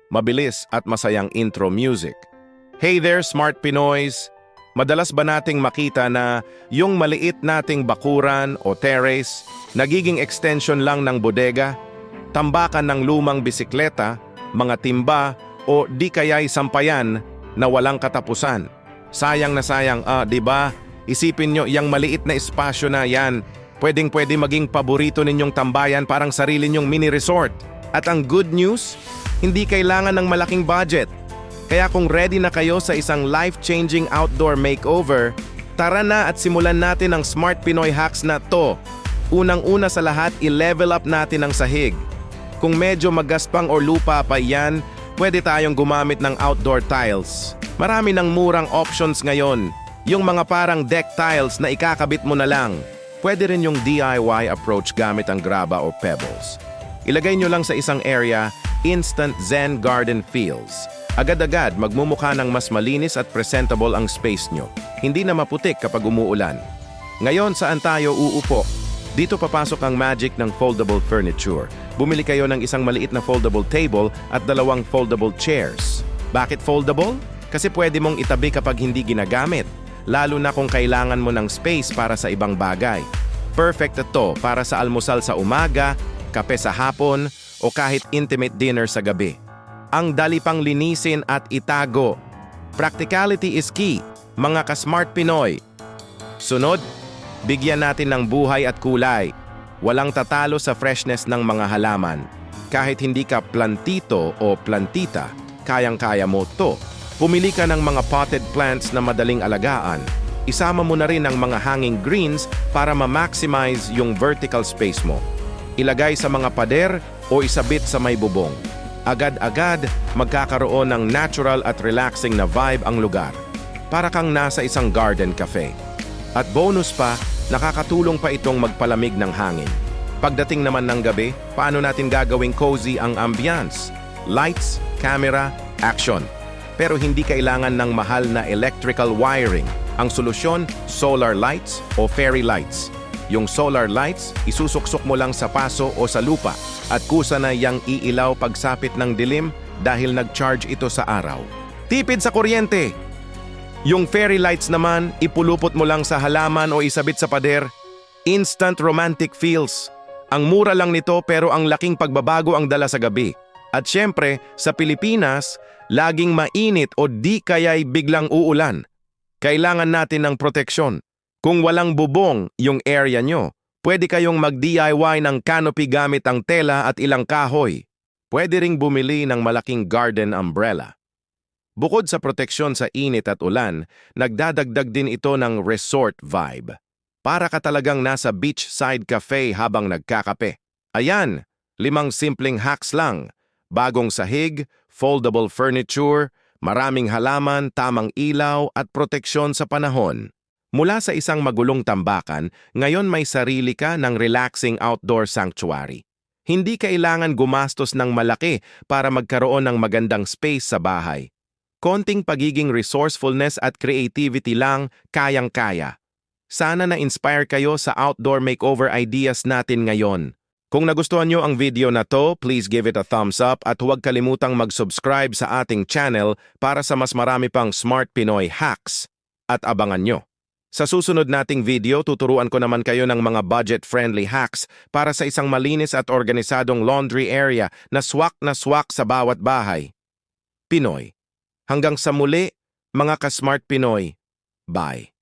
mabilis at masayang intro music. Hey there, Smart Pinoys! Madalas ba nating makita na yung maliit nating bakuran o terrace nagiging extension lang ng bodega, tambakan ng lumang bisikleta, mga timba o di kaya'y sampayan na walang katapusan? Sayang na sayang, di ba? Isipin nyo, yung maliit na espasyo na yan, pwedeng-pwede maging paborito ninyong tambayan, parang sarili nyong mini resort. At ang good news, hindi kailangan ng malaking budget. Kaya kung ready na kayo sa isang life-changing outdoor makeover, tara na at simulan natin ang Smart Pinoy Hacks na to. Unang-una sa lahat, i-level up natin ang sahig. Kung medyo magaspang or lupa pa yan, pwede tayong gumamit ng outdoor tiles. Marami ng murang options ngayon. Yung mga parang deck tiles na ikakabit mo na lang. Pwede rin yung DIY approach gamit ang graba o pebbles. Ilagay nyo lang sa isang area, instant Zen garden feels. Agad-agad magmumukha ng mas malinis at presentable ang space nyo. Hindi na maputik kapag umuulan. Ngayon, saan tayo uupo? Dito papasok ang magic ng foldable furniture. Bumili kayo ng isang maliit na foldable table at 2 foldable chairs. Bakit foldable? Kasi pwede mong itabi kapag hindi ginagamit, lalo na kung kailangan mo ng space para sa ibang bagay. Perfect ito para sa almusal sa umaga, kape sa hapon, o kahit intimate dinner sa gabi. Ang dali pang linisin at itago. Practicality is key, mga ka-Smart Pinoy. Sunod, bigyan natin ng buhay at kulay. Walang tatalo sa freshness ng mga halaman. Kahit hindi ka plantito o plantita, kayang-kaya mo to. Pumili ka ng mga potted plants na madaling alagaan. Isama mo na rin ang mga hanging greens para ma-maximize yung vertical space mo. Ilagay sa mga pader o isabit sa may bubong. Agad-agad, magkakaroon ng natural at relaxing na vibe ang lugar. Para kang nasa isang garden cafe. At bonus pa, nakakatulong pa itong magpalamig ng hangin. Pagdating naman ng gabi, paano natin gagawing cozy ang ambiance? Lights, camera, action. Pero hindi kailangan ng mahal na electrical wiring. Ang solusyon, solar lights o fairy lights. Yung solar lights, isusuksok mo lang sa paso o sa lupa at kusa na yang iilaw pagsapit ng dilim dahil nag-charge ito sa araw. Tipid sa kuryente! Yung fairy lights naman, ipulupot mo lang sa halaman o isabit sa pader. Instant romantic feels. Ang mura lang nito pero ang laking pagbabago ang dala sa gabi. At syempre, sa Pilipinas, laging mainit o di kaya'y biglang uulan. Kailangan natin ng proteksyon. Kung walang bubong yung area nyo, pwede kayong mag-DIY ng canopy gamit ang tela at ilang kahoy. Pwede ring bumili ng malaking garden umbrella. Bukod sa proteksyon sa init at ulan, nagdadagdag din ito ng resort vibe. Para ka talagang nasa beachside cafe habang nagkakape. Ayan, 5 simpleng hacks lang. Bagong sahig, foldable furniture, maraming halaman, tamang ilaw at proteksyon sa panahon. Mula sa isang magulong tambakan, ngayon may sarili ka ng relaxing outdoor sanctuary. Hindi kailangan gumastos ng malaki para magkaroon ng magandang space sa bahay. Konting pagiging resourcefulness at creativity lang, kayang-kaya. Sana na-inspire kayo sa outdoor makeover ideas natin ngayon. Kung nagustuhan nyo ang video na to, please give it a thumbs up at huwag kalimutang mag-subscribe sa ating channel para sa mas marami pang Smart Pinoy hacks. At abangan nyo. Sa susunod nating video, tuturuan ko naman kayo ng mga budget-friendly hacks para sa isang malinis at organisadong laundry area na swak sa bawat bahay. Pinoy. Hanggang sa muli, mga ka-Smart Pinoy. Bye.